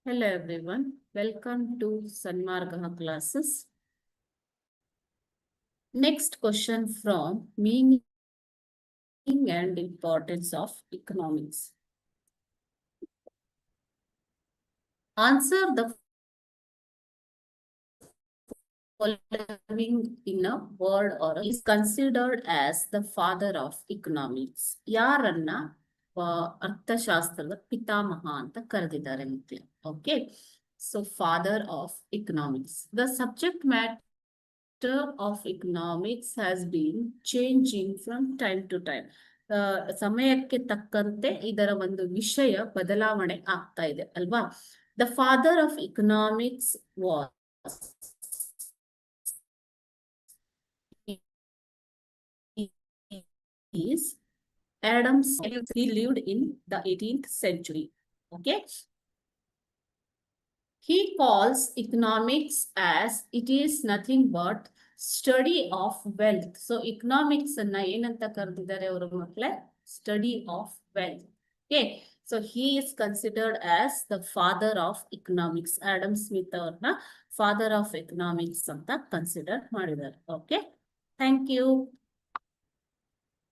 Hello everyone, welcome to Sanmarga classes. Next question from meaning and importance of economics. Answer the following in a word or is considered as the father of economics. ಯಾರನ್ನ ಅರ್ಥಶಾಸ್ತ್ರದ ಪಿತಾಮಹ ಅಂತ ಕರೆದಿದ್ದಾರೆ ಮಕ್ಕಳು. Okay, so father of economics. The subject matter of economics has been changing from time to time. ಸಮಯಕ್ಕೆ ತಕ್ಕಂತೆ ಇದರ ಒಂದು ವಿಷಯ ಬದಲಾವಣೆ ಆಗ್ತಾ ಇದೆ ಅಲ್ವಾ. The father of economics was Adam Smith. He lived in the 18th century. Okay. He calls economics as it is nothing but study of wealth. So economics anna enanta kareದಿದ್ದಾರೆ ಅವರು ಮಕ್ಕಳೇ, study of wealth. Okay, so he is considered as the father of economics. Adam Smith ಅವ್ರನ್ನ father of economics ಅಂತ consider ಮಾಡಿದ್ದಾರೆ. Okay, thank you.